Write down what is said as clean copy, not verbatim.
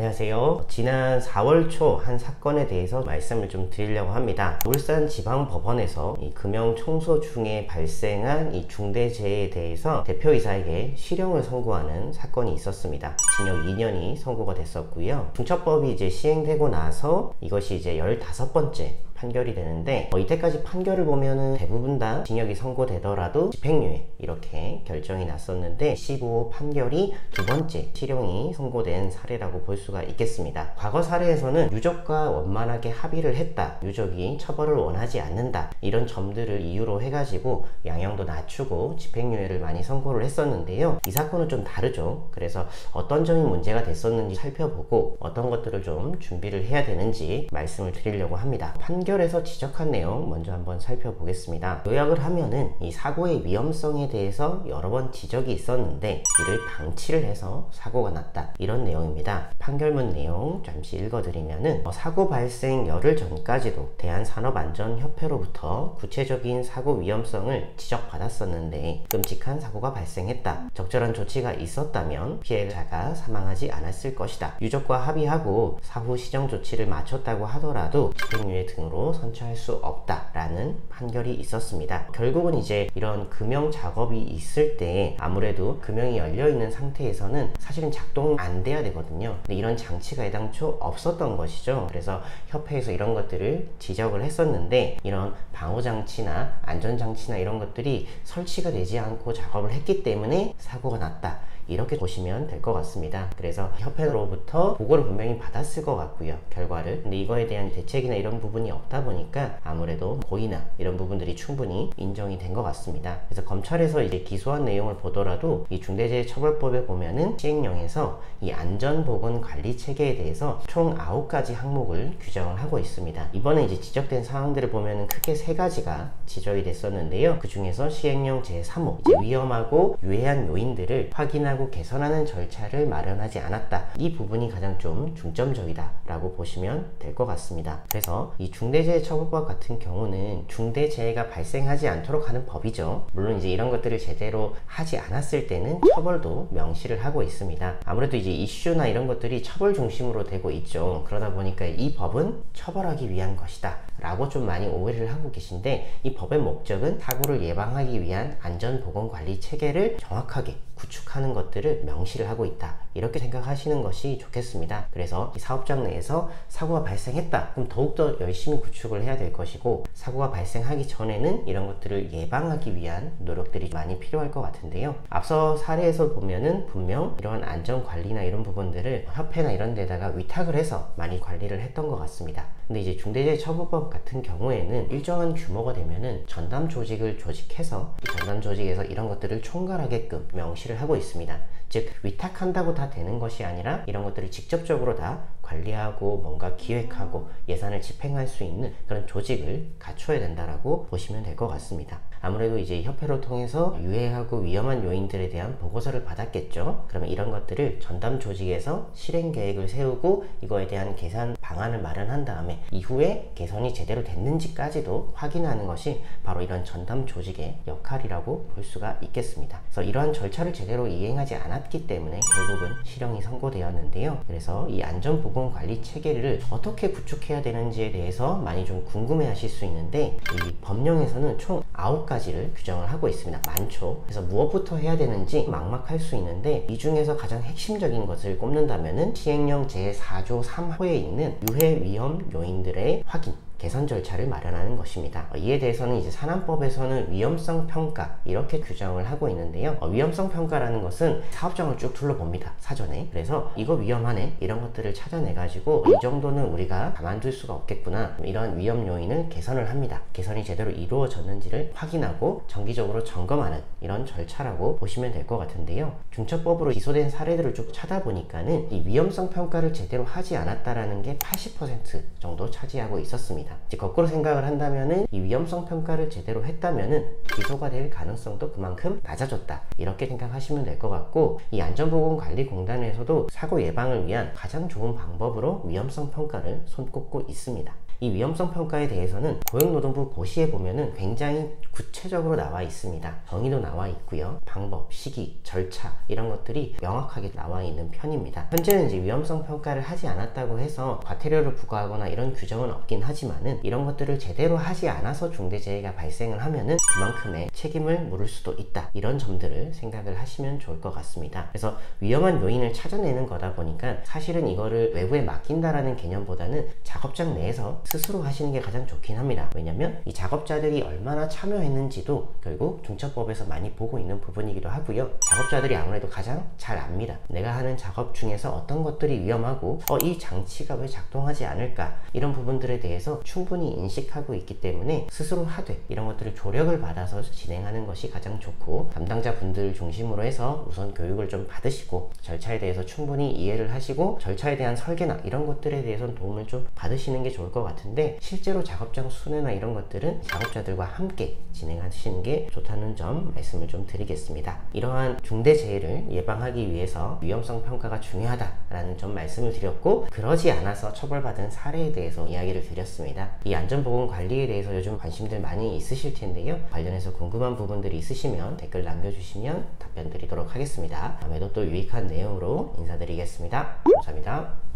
안녕하세요. 지난 4월 초 한 사건에 대해서 말씀을 좀 드리려고 합니다. 울산지방법원에서 이 금융청소 중에 발생한 이 중대재해에 대해서 대표이사에게 실형을 선고하는 사건이 있었습니다. 징역 2년이 선고가 됐었고요. 중처법이 이제 시행되고 나서 이것이 이제 15번째 판결이 되는데 이때까지 판결을 보면은 대부분 다 징역이 선고되더라도 집행유예 이렇게 결정이 났었는데 15호 판결이 두 번째 실형이 선고된 사례라고 볼 수가 있겠습니다. 과거 사례에서는 유족과 원만하게 합의를 했다, 유족이 처벌을 원하지 않는다, 이런 점들을 이유로 해가지고 양형도 낮추고 집행유예를 많이 선고를 했었는데요. 이 사건은 좀 다르죠. 그래서 어떤 점이 문제가 됐었는지 살펴보고 어떤 것들을 좀 준비를 해야 되는지 말씀을 드리려고 합니다. 판결에서 지적한 내용 먼저 한번 살펴보겠습니다. 요약을 하면은 이 사고의 위험성에 대해서 여러 번 지적이 있었는데 이를 방치를 해서 사고가 났다, 이런 내용입니다. 판결문 내용 잠시 읽어드리면은 사고 발생 열흘 전까지도 대한산업안전협회로부터 구체적인 사고 위험성을 지적받았었는데 끔찍한 사고가 발생했다, 적절한 조치가 있었다면 피해자가 사망하지 않았을 것이다, 유족과 합의하고 사후 시정 조치를 마쳤다고 하더라도 집행유예 등으로 선처할 수 없다라는 판결이 있었습니다. 결국은 이제 이런 금형 작업이 있을 때 아무래도 금형이 열려있는 상태에서는 사실은 작동이 안 돼야 되거든요. 근데 이런 장치가 애당초 없었던 것이죠. 그래서 협회에서 이런 것들을 지적을 했었는데 이런 방호장치나 안전장치나 이런 것들이 설치가 되지 않고 작업을 했기 때문에 사고가 났다, 이렇게 보시면 될 것 같습니다. 그래서 협회로부터 보고를 분명히 받았을 것 같고요, 결과를. 근데 이거에 대한 대책이나 이런 부분이 없다 보니까 아무래도 고의나 이런 부분들이 충분히 인정이 된 것 같습니다. 그래서 검찰에서 이제 기소한 내용을 보더라도 이 중대재해처벌법에 보면은 시행령에서 이 안전보건관리체계에 대해서 총 9가지 항목을 규정을 하고 있습니다. 이번에 이제 지적된 사항들을 보면은 크게 3가지가 지적이 됐었는데요. 그 중에서 시행령 제3호 이제 위험하고 유해한 요인들을 확인하고 개선하는 절차를 마련하지 않았다, 이 부분이 가장 좀 중점적이다 라고 보시면 될 것 같습니다. 그래서 이 중대재해처벌법 같은 경우는 중대재해가 발생하지 않도록 하는 법이죠. 물론 이제 이런 것들을 제대로 하지 않았을 때는 처벌도 명시를 하고 있습니다. 아무래도 이제 이슈나 이런 것들이 처벌 중심으로 되고 있죠. 그러다 보니까 이 법은 처벌하기 위한 것이다 라고 좀 많이 오해를 하고 계신데, 이 법의 목적은 사고를 예방하기 위한 안전보건관리 체계를 정확하게 구축하는 것들을 명시를 하고 있다, 이렇게 생각하시는 것이 좋겠습니다. 그래서 이 사업장 내에서 사고가 발생했다, 그럼 더욱더 열심히 구축을 해야 될 것이고, 사고가 발생하기 전에는 이런 것들을 예방하기 위한 노력들이 많이 필요할 것 같은데요. 앞서 사례에서 보면은 분명 이러한 안전관리나 이런 부분들을 협회나 이런 데다가 위탁을 해서 많이 관리를 했던 것 같습니다. 근데 이제 중대재해처벌법 같은 경우에는 일정한 규모가 되면은 전담 조직을 조직해서 이 전담 조직에서 이런 것들을 총괄하게끔 명시를 하고 있습니다. 즉 위탁한다고 다 되는 것이 아니라 이런 것들을 직접적으로 다 관리하고 뭔가 기획하고 예산을 집행할 수 있는 그런 조직을 갖춰야 된다라고 보시면 될 것 같습니다. 아무래도 이제 협회를 통해서 유해하고 위험한 요인들에 대한 보고서를 받았겠죠. 그러면 이런 것들을 전담 조직에서 실행 계획을 세우고 이거에 대한 개선 방안을 마련한 다음에 이후에 개선이 제대로 됐는지까지도 확인하는 것이 바로 이런 전담 조직의 역할이라고 볼 수가 있겠습니다. 그래서 이러한 절차를 제대로 이행하지 않았기 때문에 결국은 실형이 선고되었는데요. 그래서 이 안전보건관리 체계를 어떻게 구축해야 되는지에 대해서 많이 좀 궁금해 하실 수 있는데, 이 법령에서는 총 9가지를 규정을 하고 있습니다. 많죠. 그래서 무엇부터 해야 되는지 막막할 수 있는데 이 중에서 가장 핵심적인 것을 꼽는다면은 시행령 제4조 3호에 있는 유해 위험 요인들의 확인, 개선 절차를 마련하는 것입니다. 이에 대해서는 이제 산안법에서는 위험성 평가 이렇게 규정을 하고 있는데요. 위험성 평가라는 것은 사업장을 쭉 둘러봅니다, 사전에. 그래서 이거 위험하네, 이런 것들을 찾아내 가지고 이 정도는 우리가 가만둘 수가 없겠구나, 이런 위험 요인을 개선을 합니다. 개선이 제대로 이루어졌는지를 확인하고 정기적으로 점검하는 이런 절차라고 보시면 될 것 같은데요. 중처법으로 기소된 사례들을 쭉 찾아보니까는 이 위험성 평가를 제대로 하지 않았다라는 게 80% 정도 차지하고 있었습니다. 이제 거꾸로 생각을 한다면은 이 위험성 평가를 제대로 했다면은 기소가 될 가능성도 그만큼 낮아졌다, 이렇게 생각하시면 될 것 같고, 이 안전보건관리공단에서도 사고 예방을 위한 가장 좋은 방법으로 위험성 평가를 손꼽고 있습니다. 이 위험성 평가에 대해서는 고용노동부 고시에 보면은 굉장히 구체적으로 나와 있습니다. 정의도 나와 있고요. 방법, 시기, 절차 이런 것들이 명확하게 나와 있는 편입니다. 현재는 이제 위험성 평가를 하지 않았다고 해서 과태료를 부과하거나 이런 규정은 없긴 하지만은 이런 것들을 제대로 하지 않아서 중대재해가 발생을 하면은 그만큼의 책임을 물을 수도 있다. 이런 점들을 생각을 하시면 좋을 것 같습니다. 그래서 위험한 요인을 찾아내는 거다 보니까 사실은 이거를 외부에 맡긴다라는 개념보다는 작업장 내에서 스스로 하시는 게 가장 좋긴 합니다. 왜냐면 이 작업자들이 얼마나 참여했는지도 결국 중처법에서 많이 보고 있는 부분이기도 하고요. 작업자들이 아무래도 가장 잘 압니다. 내가 하는 작업 중에서 어떤 것들이 위험하고 이 장치가 왜 작동하지 않을까, 이런 부분들에 대해서 충분히 인식하고 있기 때문에 스스로 하되 이런 것들을 조력을 받아서 진행하는 것이 가장 좋고, 담당자분들 중심으로 해서 우선 교육을 좀 받으시고 절차에 대해서 충분히 이해를 하시고 절차에 대한 설계나 이런 것들에 대해서는 도움을 좀 받으시는 게 좋을 것 같은데, 실제로 작업장 순회나 이런 것들은 작업자들과 함께 진행하시는 게 좋다는 점 말씀을 좀 드리겠습니다. 이러한 중대재해를 예방하기 위해서 위험성 평가가 중요하다라는 점 말씀을 드렸고, 그러지 않아서 처벌받은 사례에 대해서 이야기를 드렸습니다. 이 안전보건관리에 대해서 요즘 관심들 많이 있으실 텐데요. 관련해서 궁금한 부분들이 있으시면 댓글 남겨주시면 답변 드리도록 하겠습니다. 다음에도 또 유익한 내용으로 인사드리겠습니다. 감사합니다.